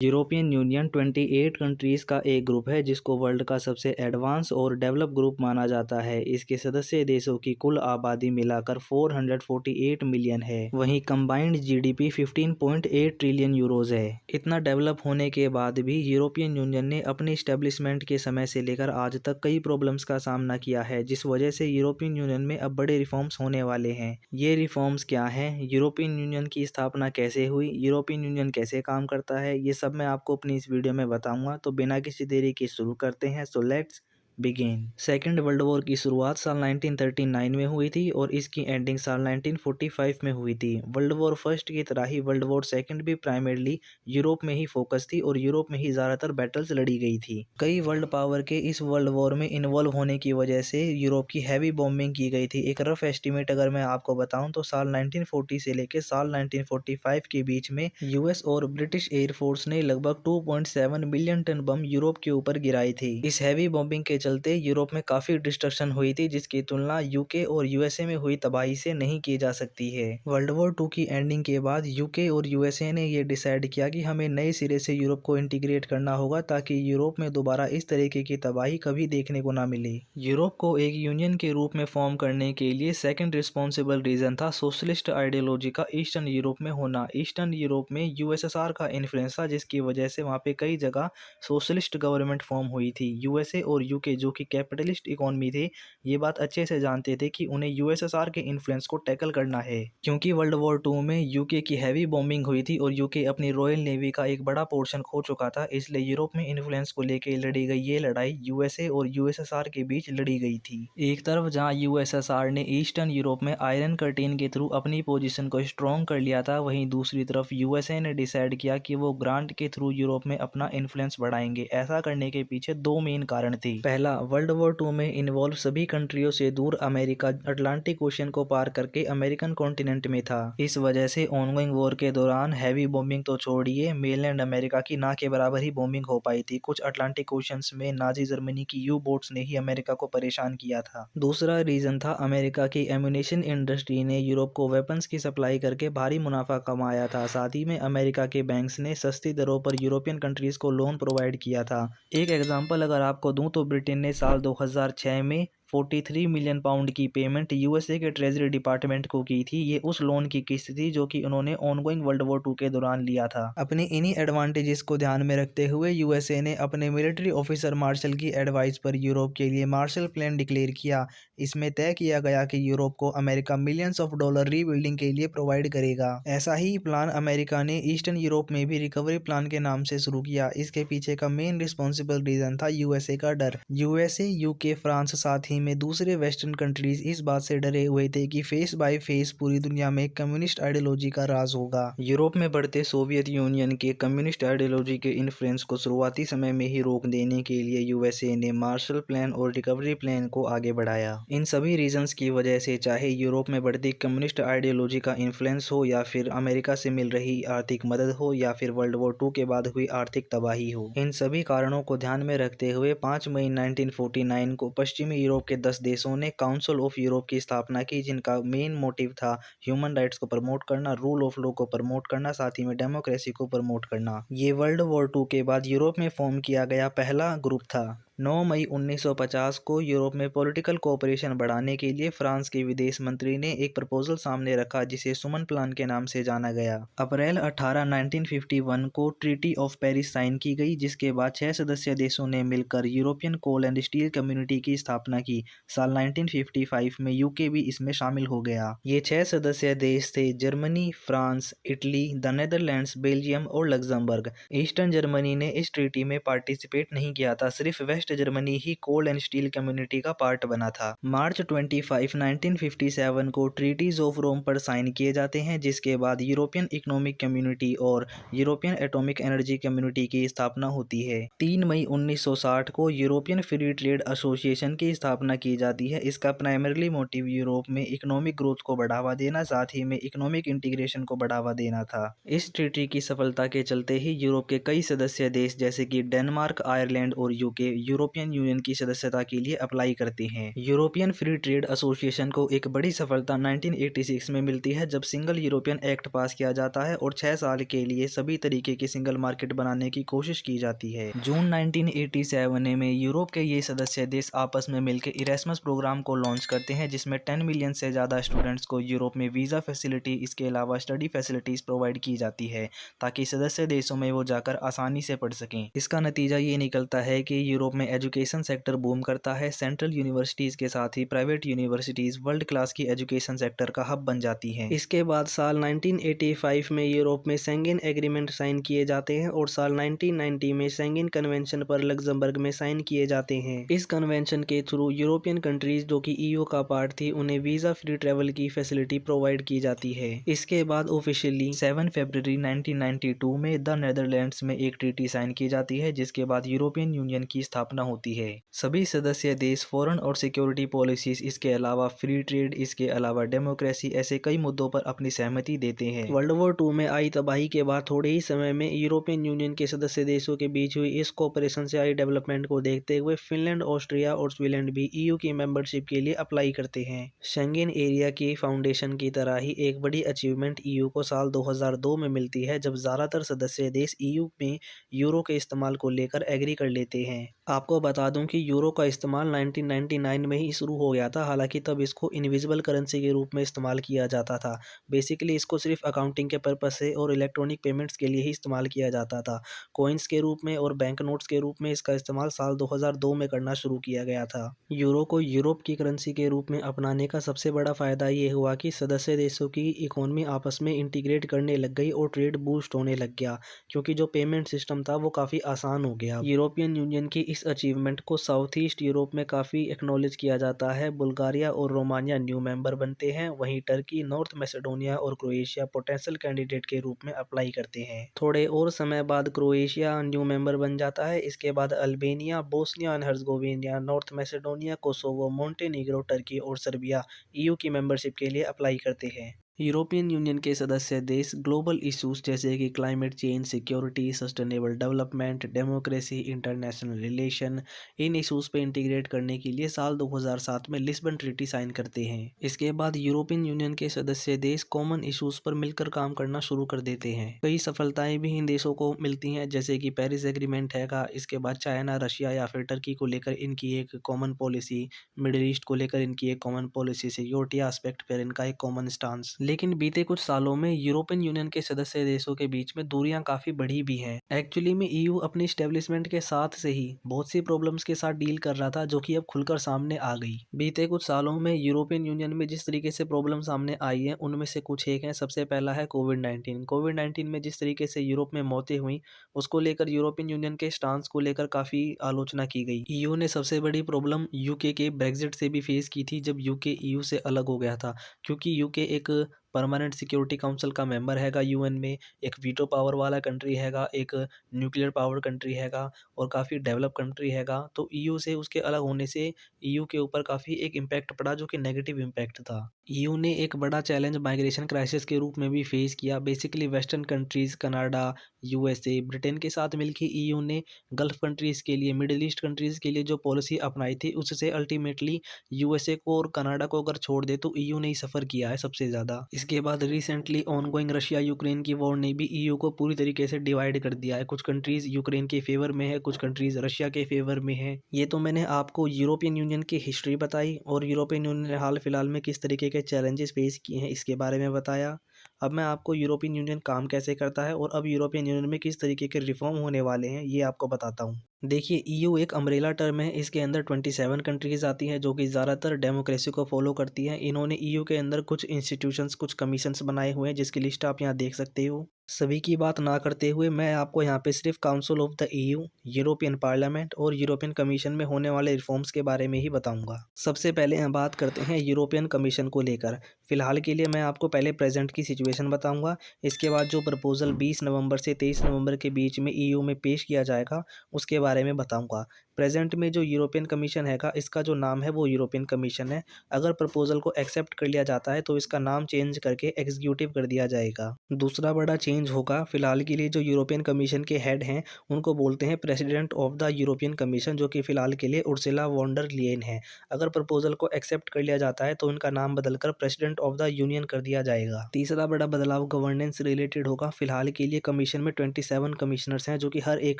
European union 28 countries का एक group है जिसको वर्ल्ड का सबसे एडवांस और डेवलप ग्रुप माना जाता है। इसके सदस्य देशों की कुल आबादी मिलाकर 448 मिलियन है। वहीं कंबाइंड जीडीपी 15.8 ट्रिलियन यूरोज है। इतना डेवलप होने के बाद भी यूरोपियन यूनियन ने अपने स्टैब्लिशमेंट के समय से लेकर आज तक कई प्रॉब्लम्स का सामना किया है, जिस वजह से यूरोपियन यूनियन में अब बड़े रिफॉर्म्स होने वाले हैं। ये रिफॉर्म्स क्या हैं, यूरोपियन यूनियन की स्थापना कैसे हुई, यूरोपियन यूनियन कैसे काम करता है, ये सब मैं आपको अपनी इस वीडियो में बताऊंगा। तो बिना किसी देरी के शुरू करते हैं। So let's begin. Second world war की शुरुआत साल 1939 में हुई थी और इसकी एंडिंग साल 1945 में हुई थी। वर्ल्ड वॉर फर्स्ट की तरह ही वर्ल्ड वॉर सेकेंड भी प्राइमरली यूरोप में ही फोकस थी और यूरोप में ही ज़्यादातर बैटल्स लड़ी गई थी। कई वर्ल्ड पावर के इस वर्ल्ड वॉर में इन्वॉल्व होने की वजह से यूरोप की हैवी बॉम्बिंग की गई थी। एक रफ एस्टिमेट अगर मैं आपको बताऊं तो साल 1940 से लेकर साल 1945 के बीच में यूएस और ब्रिटिश एयरफोर्स ने लगभग 2.7 मिलियन टन बम यूरोप के ऊपर गिराई थी। इस हैवी बॉम्बिंग के चलते यूरोप में काफी डिस्ट्रक्शन हुई थी, जिसकी तुलना यूके और यूएसए में हुई तबाही से नहीं की जा सकती है। वर्ल्ड वॉर 2 की एंडिंग के बाद यूके और यूएसए ने यह डिसाइड किया कि हमें नए सिरे से यूरोप को इंटीग्रेट करना होगा ताकि यूरोप में दोबारा इस तरीके की तबाही कभी देखने को ना मिले। यूरोप को एक यूनियन के रूप में फॉर्म करने के लिए सेकंड रिस्पॉन्सिबल रीजन था सोशलिस्ट आइडियोलॉजी का ईस्टर्न यूरोप में होना। ईस्टर्न यूरोप में यूएसएसआर का इन्फ्लुएंस था, जिसकी वजह से वहाँ पे कई जगह सोशलिस्ट गवर्नमेंट फॉर्म हुई थी। यूएसए और यूके जो कि कैपिटलिस्ट इकोनॉमी थे, ये बात अच्छे से जानते थे कि उन्हें यूएसएसआर के इन्फ्लुएंस को टैकल करना है। क्योंकि वर्ल्ड वॉर 2 में यूके की हैवी बॉम्बिंग हुई थी और यूके अपनी रॉयल नेवी का एक बड़ा पोर्शन खो चुका था, इसलिए यूरोप में इन्फ्लुएंस को लेकर लड़ी गई ये लड़ाई यूएसए और यूएसएसआर के बीच लड़ी गई थी। एक तरफ जहां यूएसएसआर ने ईस्टर्न यूरोप में आयरन कर्टेन के थ्रू अपनी पोजीशन को स्ट्रॉन्ग कर लिया था, वहीं दूसरी तरफ यूएसए ने डिसाइड किया कि वो ग्रांट के थ्रू यूरोप में अपना इन्फ्लुएंस बढ़ाएंगे। ऐसा करने के पीछे दो मेन कारण थे। पहला, वर्ल्ड वॉर 2 में इन्वॉल्व सभी कंट्रियों से दूर अमेरिका अटलांटिक ओशन को पार करके अमेरिकन कॉन्टिनेंट में था। इस वजह से ऑनगोइंग वॉर के दौरान हैवी बॉम्बिंग तो छोड़िए, मेनलैंड अमेरिका की ना के बराबर ही बॉम्बिंग हो पाई थी। कुछ अटलांटिक ओशंस में नाजी जर्मनी की यू बोट्स ने ही अमेरिका को परेशान किया था। दूसरा रीजन था अमेरिका की एम्यूनेशन इंडस्ट्री ने यूरोप को वेपन्स की सप्लाई करके भारी मुनाफा कमाया था। साथ ही में अमेरिका के बैंक्स ने सस्ती दरों पर यूरोपियन कंट्रीज को लोन प्रोवाइड किया था। एक एग्जांपल अगर आपको दूं तो ब्रिटेन ने साल 2006 में 43 मिलियन पाउंड की पेमेंट यूएसए के ट्रेजरी डिपार्टमेंट को की थी। ये उस लोन की किस्त थी जो कि उन्होंने ऑनगोइंग वर्ल्ड वॉर 2 के दौरान लिया था। अपने इन्हीं एडवांटेजेस को ध्यान में रखते हुए यूएसए ने अपने मिलिट्री ऑफिसर मार्शल की एडवाइस पर यूरोप के लिए मार्शल प्लान डिक्लेयर किया। इसमें तय किया गया कि यूरोप को America millions of dollar rebuilding के लिए प्रोवाइड करेगा। ऐसा ही प्लान अमेरिका ने ईस्टर्न यूरोप में भी रिकवरी प्लान के नाम से शुरू किया। इसके पीछे का मेन रिस्पॉन्सिबल रीजन था यूएसए का डर। यूएसए, यूके, फ्रांस साथ ही में दूसरे वेस्टर्न कंट्रीज इस बात से डरे हुए थे कि फेस बाय फेस पूरी दुनिया में कम्युनिस्ट आइडियोलॉजी का राज होगा। यूरोप में बढ़ते सोवियत यूनियन के कम्युनिस्ट आइडियोलॉजी के इन्फ्लुएंस को शुरुआती समय में ही रोक देने के लिए यूएसए ने मार्शल प्लान और रिकवरी प्लान को आगे बढ़ाया। इन सभी रीजंस की वजह से चाहे यूरोप में बढ़ती कम्युनिस्ट आइडियोलॉजी का इन्फ्लुएंस हो या फिर अमेरिका से मिल रही आर्थिक मदद हो या फिर वर्ल्ड वॉर 2 के बाद हुई आर्थिक तबाही हो, इन सभी कारणों को ध्यान में रखते हुए 5 मई 1949 को पश्चिमी यूरोप के 10 देशों ने काउंसिल ऑफ यूरोप की स्थापना की, जिनका मेन मोटिव था ह्यूमन राइट्स को प्रमोट करना, रूल ऑफ लॉ को प्रमोट करना, साथ ही में डेमोक्रेसी को प्रमोट करना। ये वर्ल्ड वॉर 2 के बाद यूरोप में फॉर्म किया गया पहला ग्रुप था। 9 मई 1950 को यूरोप में पॉलिटिकल कोऑपरेशन बढ़ाने के लिए फ्रांस के विदेश मंत्री ने एक प्रपोजल सामने रखा जिसे सुमन प्लान के नाम से जाना गया। अप्रैल 18, 1951 को ट्रीटी ऑफ पेरिस साइन की गई, जिसके बाद 6 सदस्य देशों ने मिलकर European coal and steel community की स्थापना की। साल 1955 में यूके भी इसमें शामिल हो गया। ये 6 सदस्य देश थे Germany, France, Italy, the Netherlands, Belgium और लग्जमबर्ग। ईस्टर्न जर्मनी ने इस ट्रीटी में पार्टिसिपेट नहीं किया था, सिर्फ वेस्ट जर्मनी ही कोल एंड स्टील कम्युनिटी का पार्ट बना था। मार्च 25, 1957 को ट्रीटीज ऑफ रोम पर साइन किए जाते हैं, जिसके बाद यूरोपियन इकोनॉमिक कम्युनिटी और यूरोपियन एटॉमिक एनर्जी कम्युनिटी की स्थापना होती है। 3 मई 1960 को यूरोपियन फ्री ट्रेड एसोसिएशन की स्थापना की जाती है। इसका प्राइमरीली मोटिव यूरोप में इकोनॉमिक ग्रोथ को बढ़ावा देना, साथ ही में इकोनॉमिक इंटीग्रेशन को बढ़ावा देना था। इस ट्रीटी की सफलता के चलते ही यूरोप के कई सदस्य देश जैसे कि डेनमार्क, आयरलैंड और यूके यूरोपियन यूनियन की सदस्यता के लिए अप्लाई करते हैं। यूरोपियन फ्री ट्रेड एसोसिएशन को एक बड़ी सफलता 1986 में मिलती है, जब सिंगल यूरोपियन एक्ट पास किया जाता है और 6 साल के लिए सभी तरीके की सिंगल मार्केट बनाने की कोशिश की जाती है। जून 1987 में यूरोप के ये सदस्य देश आपस में मिलकर इरेस्मस प्रोग्राम को लॉन्च करते हैं, जिसमें 10 मिलियन से ज़्यादा स्टूडेंट्स को यूरोप में वीज़ा फैसिलिटी, इसके अलावा स्टडी फैसिलिटीज़ प्रोवाइड की जाती है ताकि सदस्य देशों में वो जाकर आसानी से पढ़ सकें। इसका नतीजा ये निकलता है कि यूरोप में एजुकेशन सेक्टर बूम करता है। सेंट्रल यूनिवर्सिटीज़ के साथ ही प्राइवेट यूनिवर्सिटीज़ वर्ल्ड क्लास की एजुकेशन सेक्टर का हब बन जाती हैं। इसके बाद साल 1985 में यूरोप में शेंगेन एग्रीमेंट साइन किए जाते हैं और साल 1990 में शेंगेन कन्वेंशन पर लग्जमबर्ग में साइन किए जाते हैं। इस कन्वेंशन के थ्रू यूरोपियन कंट्रीज जो कि ईयू का पार्ट थी, उन्हें वीज़ा फ्री ट्रेवल की फैसिलिटी प्रोवाइड की जाती है। इसके बाद ऑफिशियली 7 फरवरी 1992 में द नेदरलैंड्स में एक ट्रीटी साइन की जाती है, जिसके बाद यूरोपियन यूनियन की स्थापना होती है। सभी सदस्य देश फॉरेन और सिक्योरिटी पॉलिसीज, इसके अलावा फ्री ट्रेड, इसके अलावा डेमोक्रेसी, ऐसे कई मुद्दों पर अपनी सहमति देते हैं। वर्ल्ड वॉर 2 में आई तबाही के बाद थोड़े ही समय में यूरोपियन यूनियन के सदस्य देशों के बीच हुई इस कोऑपरेशन से आई डेवलपमेंट को देखते हुए फिनलैंड, ऑस्ट्रिया और स्वीडन भी ईयू की मेंबरशिप के लिए अप्लाई करते हैं। शेंगेन एरिया की फाउंडेशन की तरह ही एक बड़ी अचीवमेंट ईयू को साल 2002 में मिलती है, जब ज़्यादातर सदस्य देश ईयू में यूरो के इस्तेमाल को लेकर एग्री कर लेते हैं। आपको बता दूं कि यूरो का इस्तेमाल 1999 में ही शुरू हो गया था, हालांकि तब इसको इनविजिबल करेंसी के रूप में इस्तेमाल किया जाता था। बेसिकली इसको सिर्फ अकाउंटिंग के पर्पस से और इलेक्ट्रॉनिक पेमेंट्स के लिए ही इस्तेमाल किया जाता था। कॉइन्स के रूप में और बैंक नोट्स के रूप में इसका इस्तेमाल साल 2002 में करना शुरू किया गया था। यूरो को यूरोप की करेंसी के रूप में अपनाने का सबसे बड़ा फायदा ये हुआ कि सदस्य देशों की इकोनॉमी आपस में इंटीग्रेट करने लग गई और ट्रेड बूस्ट होने लग गया, क्योंकि जो पेमेंट सिस्टम था वो काफ़ी आसान हो गया। यूरोपियन यूनियन की इस अचीवमेंट को साउथ ईस्ट यूरोप में काफ़ी एक्नॉलेज किया जाता है। बुल्गारिया और रोमानिया न्यू मेंबर बनते हैं, वहीं टर्की, नॉर्थ मैसेडोनिया और क्रोएशिया पोटेंशियल कैंडिडेट के रूप में अप्लाई करते हैं। थोड़े और समय बाद क्रोएशिया न्यू मेंबर बन जाता है। इसके बाद Albania, Bosnia and Herzegovina, North Macedonia, Kosovo, Montenegro, Turkey और सर्बिया ईयू की मेंबरशिप के लिए अप्लाई करते हैं। यूरोपियन यूनियन के सदस्य देश ग्लोबल इश्यूज जैसे कि climate change, security, sustainable development, democracy, international relation, in issues पे इंटीग्रेट करने के लिए साल 2007 में लिस्बन ट्रीटी साइन करते हैं। इसके बाद यूरोपियन यूनियन के सदस्य देश कॉमन इश्यूज पर मिलकर काम करना शुरू कर देते हैं। कई सफलताएं भी इन देशों को मिलती हैं, जैसे कि पेरिस एग्रीमेंट हैगा। इसके बाद चाइना, रशिया या फिर टर्की को लेकर इनकी एक कॉमन पॉलिसी, मिडिल ईस्ट को लेकर इनकी एक कॉमन पॉलिसी, सिक्योरिटी एस्पेक्ट पर इनका एक कॉमन स्टांस। लेकिन बीते कुछ सालों में यूरोपियन यूनियन के सदस्य देशों के बीच में दूरियां काफ़ी बढ़ी भी हैं। एक्चुअली में ईयू अपनी इस्टेब्लिशमेंट के साथ से ही बहुत सी प्रॉब्लम्स के साथ डील कर रहा था, जो कि अब खुलकर सामने आ गई। बीते कुछ सालों में यूरोपियन यूनियन में जिस तरीके से प्रॉब्लम सामने आई है, उनमें से कुछ एक हैं। सबसे पहला है कोविड-19। कोविड-19 में जिस तरीके से यूरोप में मौतें हुई, उसको लेकर यूरोपियन यूनियन के स्टांस को लेकर काफ़ी आलोचना की गई। ईयू ने सबसे बड़ी प्रॉब्लम यूके के ब्रेग्जिट से भी फेस की थी, जब यूके ईयू से अलग हो गया था, क्योंकि यूके एक परमानेंट सिक्योरिटी काउंसिल का मेंबर हैगा यूएन में, एक वीटो पावर वाला कंट्री हैगा, एक न्यूक्लियर पावर कंट्री हैगा और काफ़ी डेवलप कंट्री हैगा। तो ईयू से उसके अलग होने से ईयू के ऊपर काफ़ी एक इम्पैक्ट पड़ा, जो कि नेगेटिव इम्पैक्ट था। ईयू ने एक बड़ा चैलेंज माइग्रेशन क्राइसिस के रूप में भी फेस किया। Basically western countries, Canada, USA, Britain के साथ मिलकर ईयू ने गल्फ कंट्रीज़ के लिए, मिडिल ईस्ट कंट्रीज़ के लिए जो पॉलिसी अपनाई थी, उससे अल्टीमेटली यूएसए को और कनाडा को अगर छोड़ दे तो ईयू ने ही सफ़र किया है सबसे ज़्यादा। इसके बाद रिसेंटली ऑनगोइंग रशिया यूक्रेन की वॉर ने भी ईयू को पूरी तरीके से डिवाइड कर दिया है। कुछ कंट्रीज़ यूक्रेन के फेवर में है, कुछ कंट्रीज़ रशिया के फेवर में है। ये तो मैंने आपको यूरोपियन यूनियन की हिस्ट्री बताई और यूरोपियन यूनियन ने हाल फिलहाल में किस तरीके के चैलेंजेस फेस किए हैं, इसके बारे में बताया। अब मैं आपको यूरोपियन यूनियन काम कैसे करता है और अब यूरोपियन यूनियन में किस तरीके के रिफॉर्म होने वाले हैं, ये आपको बताता हूँ। देखिए, ईयू एक अम्ब्रेला टर्म है। इसके अंदर 27 कंट्रीज़ आती हैं, जो कि ज़्यादातर डेमोक्रेसी को फॉलो करती हैं। इन्होंने ईयू के अंदर कुछ इंस्टीट्यूशंस, कुछ कमीशंस बनाए हुए हैं, जिसकी लिस्ट आप यहाँ देख सकते हो। सभी की बात ना करते हुए मैं आपको यहाँ पे सिर्फ council of the EU, European parliament और यूरोपियन कमीशन में होने वाले रिफॉर्म्स के बारे में ही बताऊंगा। सबसे पहले हम बात करते हैं यूरोपियन कमीशन को लेकर। फिलहाल के लिए मैं आपको पहले प्रेजेंट की सिचुएशन बताऊंगा। इसके बाद जो प्रपोजल 20 नवंबर से 23 नवंबर के बीच में ईयू में पेश किया जाएगा, उसके बारे में बताऊंगा। प्रेजेंट में जो यूरोपियन कमीशन हैगा, इसका जो नाम है वो यूरोपियन कमीशन है। अगर प्रपोजल को एक्सेप्ट कर लिया जाता है तो इसका नाम चेंज करके एग्जीक्यूटिव कर दिया जाएगा। दूसरा बड़ा चेंज होगा, फिलहाल के लिए जो यूरोपियन कमीशन के हेड हैं उनको बोलते हैं president of the European commission, जो कि फिलहाल के लिए उर्सुला वॉन डर लियन है। अगर प्रपोजल को एक्सेप्ट कर लिया जाता है तो इनका नाम बदलकर प्रेसिडेंट ऑफ द यूनियन कर दिया जाएगा। तीसरा बड़ा बदलाव गवर्नेंस रिलेटेड होगा। फिलहाल के लिए कमीशन में 27 कमिश्नर्स हैं जो कि हर एक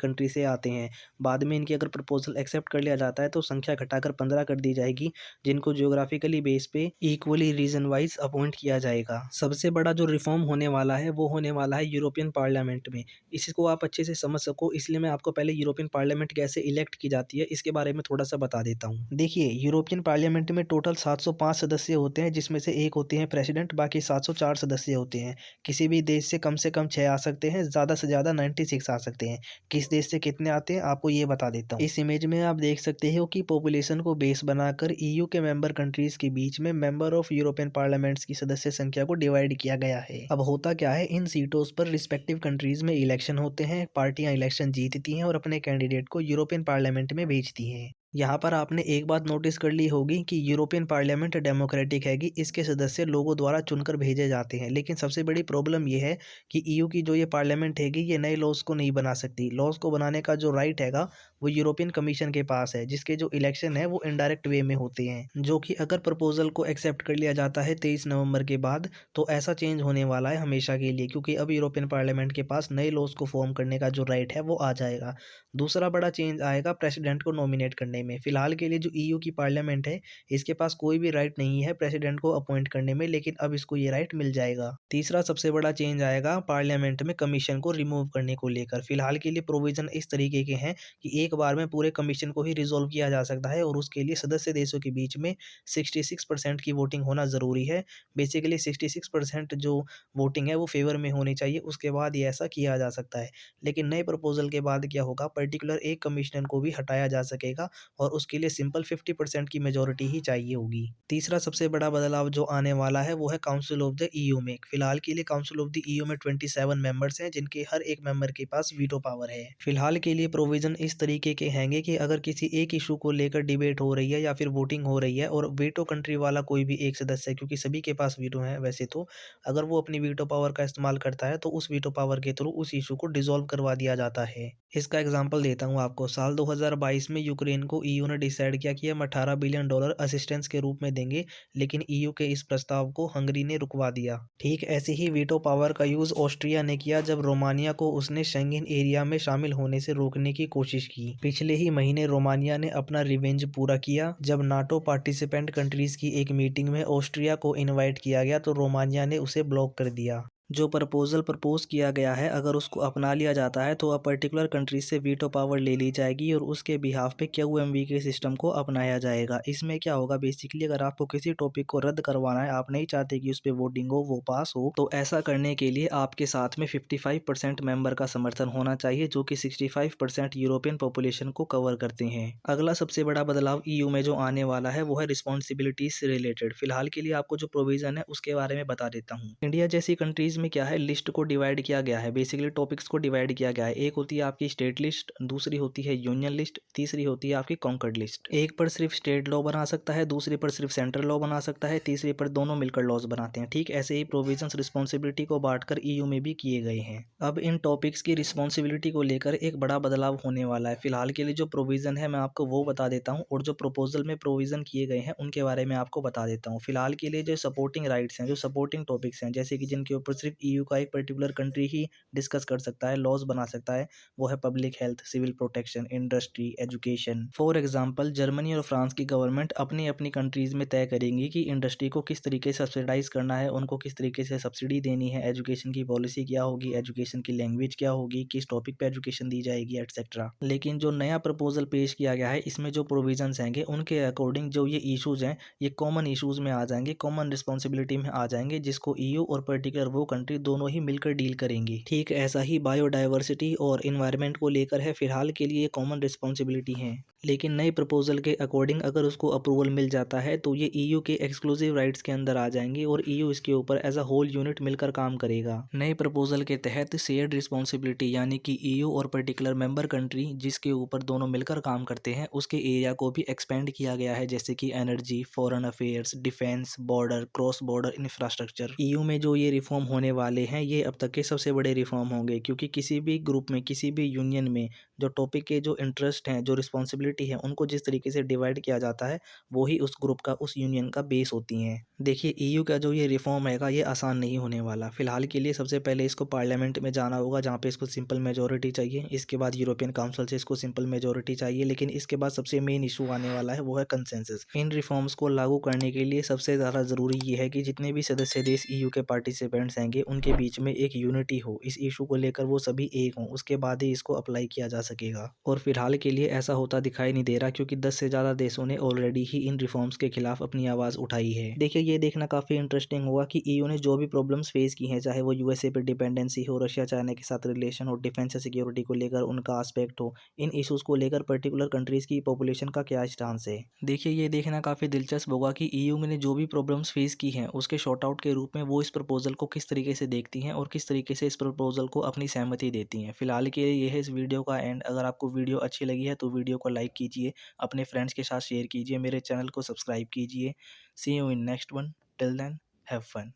कंट्री से आते हैं। बाद में इनकी अगर प्रपोजल एक्सेप्ट कर लिया जाता है तो संख्या घटाकर 15 कर दी जाएगी, जिनको ज्योग्राफिकली बेस पे इक्वली रीजन वाइज अपॉइंट किया जाएगा। सबसे बड़ा जो रिफॉर्म होने वाला है वो होने वाला है यूरोपियन पार्लियामेंट में। इसको आप अच्छे से समझ सको इसलिए मैं आपको पहले यूरोपियन पार्लियामेंट कैसे इलेक्ट की जाती है इसके बारे में थोड़ा सा बता देता हूँ। देखिए, यूरोपियन पार्लियामेंट में टोटल 705 सदस्य होते हैं, जिसमें से एक होते हैं प्रेसिडेंट, बाकी 704 सदस्य होते हैं। किसी भी देश से कम 6 आ सकते हैं, ज़्यादा से ज़्यादा 96 आ सकते हैं। किस देश से कितने आते हैं आपको ये बता देता हूँ। इस इमेज में आप देख सकते हो कि पॉपुलेशन को बेस बनाकर ईयू के मेंबर कंट्रीज के बीच में मेंबर ऑफ यूरोपियन पार्लियामेंट्स की सदस्य संख्या को डिवाइड किया गया है। अब होता क्या है, इन सीटों पर रिस्पेक्टिव कंट्रीज में इलेक्शन होते हैं, पार्टियां इलेक्शन जीतती हैं और अपने कैंडिडेट को यूरोपियन पार्लियामेंट में भेजती हैं। यहाँ पर आपने एक बात नोटिस कर ली होगी कि यूरोपियन पार्लियामेंट डेमोक्रेटिक है कि इसके सदस्य लोगों द्वारा चुनकर भेजे जाते हैं। लेकिन सबसे बड़ी प्रॉब्लम ये है कि ईयू की जो ये पार्लियामेंट हैगी ये नए लॉज को नहीं बना सकती। लॉज को बनाने का जो राइट हैगा वो यूरोपियन कमीशन के पास है, जिसके जो इलेक्शन है वो इनडायरेक्ट वे में होते हैं, जो कि अगर प्रपोजल को एक्सेप्ट कर लिया जाता है 23 नवंबर के बाद तो ऐसा चेंज होने वाला है हमेशा के लिए, क्योंकि अब यूरोपियन पार्लियामेंट के पास नए लॉज को फॉर्म करने का जो राइट है वो आ जाएगा। दूसरा बड़ा चेंज आएगा प्रेसिडेंट को नॉमिनेट करने में। फिलहाल के लिए जो ईयू की पार्लियामेंट है इसके पास कोई भी राइट नहीं है प्रेसिडेंट को अपॉइंट करने में, लेकिन अब इसको ये राइट मिल जाएगा। तीसरा सबसे बड़ा चेंज आएगा पार्लियामेंट में कमीशन को रिमूव करने को लेकर। फिलहाल के लिए प्रोविजन इस तरीके के हैं कि एक बार में पूरे कमीशन को ही रिजॉल्व किया जा सकता है और उसके लिए सदस्य देशों के बीच में 66% की वोटिंग होना ज़रूरी है। बेसिकली 66% जो वोटिंग है वो फेवर में होनी चाहिए, उसके बाद ये ऐसा किया जा सकता है। लेकिन नए प्रपोजल के बाद क्या होगा, पर्टिकुलर एक कमिश्नर को भी हटाया जा सकेगा और उसके लिए सिंपल 50% की मेजॉरिटी ही चाहिए होगी। तीसरा सबसे बड़ा बदलाव जो आने वाला है वो है काउंसिल ऑफ द ईयू में। फिलहाल के लिए काउंसिल ऑफ द ईयू में 27 मेंबर्स हैं, जिनके हर एक मेंबर के पास वीटो पावर है। फिलहाल के लिए प्रोविजन इस तरीके के हैंगे कि अगर किसी एक इशू को लेकर डिबेट हो रही है या फिर वोटिंग हो रही है और वीटो कंट्री वाला कोई भी एक सदस्य है, क्योंकि सभी के पास वीटो है वैसे तो, अगर वो अपनी वीटो पावर का इस्तेमाल करता है तो उस वीटो पावर के थ्रू उस इशू को डिसॉल्व करवा दिया जाता है। इसका एग्जांपल देता हूँ आपको। साल 2022 में यूक्रेन को ईयू ने डिसाइड किया कि हम $18 बिलियन असिस्टेंस के रूप में देंगे, लेकिन ईयू के इस प्रस्ताव को हंगरी ने रुकवा दिया। ठीक ऐसे ही वीटो पावर का यूज ऑस्ट्रिया ने किया जब रोमानिया को उसने शेंगेन एरिया में शामिल होने से रोकने की कोशिश की। पिछले ही महीने रोमानिया ने अपना रिवेंज पूरा किया जब नाटो पार्टिसिपेंट कंट्रीज की एक मीटिंग में ऑस्ट्रिया को इनवाइट किया गया तो रोमानिया ने उसे ब्लॉक कर दिया। जो प्रपोजल प्रपोज किया गया है अगर उसको अपना लिया जाता है तो अब पर्टिकुलर कंट्री से वीटो पावर ले ली जाएगी और उसके बिहाफ पे QMV के सिस्टम को अपनाया जाएगा। इसमें क्या होगा, बेसिकली अगर आपको किसी टॉपिक को रद्द करवाना है, आप नहीं चाहते कि उस पर वोटिंग हो, वो पास हो, तो ऐसा करने के लिए आपके साथ में 55% मेंबर का समर्थन होना चाहिए, जो कि 65% यूरोपियन पॉपुलेशन को कवर करते हैं। अगला सबसे बड़ा बदलाव ईयू में जो आने वाला है वो है रिस्पॉन्सिबिलिटीज से रिलेटेड। फिलहाल के लिए आपको जो प्रोविजन है उसके बारे में बता देता हूँ। इंडिया जैसी कंट्रीज में क्या है, लिस्ट को डिवाइड किया गया है, बेसिकली टॉपिक्स को डिवाइड किया गया है। एक होती है आपकी स्टेट लिस्ट, दूसरी होती है यूनियन लिस्ट, तीसरी होती है आपकी कॉन्कर्ड लिस्ट। एक पर सिर्फ स्टेट लॉ बना सकता है, दूसरी पर सिर्फ सेंट्रल लॉ बना सकता है, तीसरी पर दोनों मिलकर लॉज बनाते हैं। ठीक ऐसे ही प्रोविजंस रिस्पॉन्सिबिलिटी को बांटकर ईयू में भी किए गए हैं। अब इन टॉपिक्स की रिस्पॉन्सिबिलिटी को लेकर एक बड़ा बदलाव होने वाला है। फिलहाल के लिए जो प्रोविजन है मैं आपको वो बता देता हूँ और जो प्रपोजल में प्रोविजन किए गए हैं उनके बारे में आपको बता देता हूँ। फिलहाल के लिए जो सपोर्टिंग राइट्स हैं, जो सपोर्टिंग टॉपिक्स हैं, जैसे कि जिनके ऊपर सिर्फ ईयू का एक पर्टिकुलर कंट्री ही डिस्कस कर सकता है, लॉज बना सकता है, वो है public health, civil protection, industry, education. For example Germany और फ्रांस की गवर्नमेंट अपनी अपनी कंट्रीज में तय करेंगी कि इंडस्ट्री को किस तरीके से सब्सिडाइज करना है, उनको किस तरीके से सब्सिडी देनी है, एजुकेशन की पॉलिसी क्या होगी, एजुकेशन की लैंग्वेज क्या होगी, किस टॉपिक पे एजुकेशन दी जाएगी, एटसेट्रा। लेकिन जो नया प्रपोजल पेश किया गया है इसमें जो प्रोविजंस हैंगे उनके अकॉर्डिंग जो ये इशूज हैं ये कॉमन इशूज में आ जाएंगे, कॉमन रिस्पॉन्सिबिलिटी में आ जाएंगे, जिसको ईयू और पर्टिकुलर वो कंट्री दोनों ही मिलकर डील करेंगे। ठीक ऐसा ही बायोडाइवर्सिटी और इन्वायरमेंट को लेकर है, फिलहाल के लिए कॉमन रिस्पॉन्सिबिलिटी है। लेकिन नए प्रपोजल के अकॉर्डिंग अगर उसको अप्रूवल मिल जाता है तो ये ईयू के एक्सक्लूसिव राइट्स के अंदर आ जाएंगे और ईयू इसके ऊपर एज अ होल यूनिट मिलकर काम करेगा। नए प्रपोजल के तहत शेयर्ड रिस्पॉन्सिबिलिटी यानी कि ईयू और पर्टिकुलर मेंबर कंट्री जिसके ऊपर दोनों मिलकर काम करते हैं उसके एरिया को भी एक्सपेंड किया गया है, जैसे कि energy, foreign affairs, defence, border, cross border infrastructure. EU में जो ये रिफॉर्म होने वाले हैं ये अब तक के सबसे बड़े रिफॉर्म होंगे, क्योंकि किसी भी ग्रुप में, किसी भी यूनियन में जो टॉपिक के जो इंटरेस्ट हैं, जो रिस्पॉन्सिबिलिटी है, उनको जिस तरीके से डिवाइड किया जाता है वो ही उस ग्रुप का, उस यूनियन का बेस होती हैं। देखिए ईयू का जो ये रिफॉर्म हैगा ये आसान नहीं होने वाला। फिलहाल के लिए सबसे पहले इसको पार्लियामेंट में जाना होगा जहाँ पे इसको सिंपल मेजोरिटी चाहिए। इसके बाद यूरोपियन काउंसिल से इसको सिंपल मेजोरिटी चाहिए। लेकिन इसके बाद सबसे मेन इशू आने वाला है, वो है कंसेंसस। इन रिफॉर्म्स को लागू करने के लिए सबसे ज़्यादा ज़रूरी ये है कि जितने भी सदस्य देश ईयू के पार्टिसिपेंट्स हैंगे उनके बीच में एक यूनिटी हो, इस इशू को लेकर वो सभी एक हों, उसके बाद ही इसको अप्लाई किया जा सकेगा। और फिलहाल के लिए ऐसा होता दिखाई नहीं दे रहा, क्योंकि 10 से ज़्यादा देशों ने ऑलरेडी ही इन रिफॉर्म्स के खिलाफ अपनी आवाज़ उठाई है। देखिए ये देखना काफ़ी इंटरेस्टिंग होगा कि ईयू ने जो भी प्रॉब्लम्स फेस की हैं, चाहे वो यूएसए पे डिपेंडेंसी हो, रशिया चाइना के साथ रिलेशन हो, डिफेंस या सिक्योरिटी को लेकर उनका एस्पेक्ट हो, इन इशूज़ को लेकर पर्टिकुलर कंट्रीज़ की पॉपुलेशन का क्या स्टांस है। देखिए ये देखना काफ़ी दिलचस्प होगा कि ईयू ने जो भी प्रॉब्लम्स फेस की हैं उसके शॉर्ट आउट के रूप में वो इस प्रपोजल को किस तरीके से देखती हैं और किस तरीके से इस प्रपोजल को अपनी सहमति देती हैं। फिलहाल के लिए ये है इस वीडियो का एंड। अगर आपको वीडियो अच्छी लगी है तो वीडियो को लाइक कीजिए, अपने फ्रेंड्स के साथ शेयर कीजिए, मेरे चैनल को सब्सक्राइब कीजिए। See you in next one, till then have fun.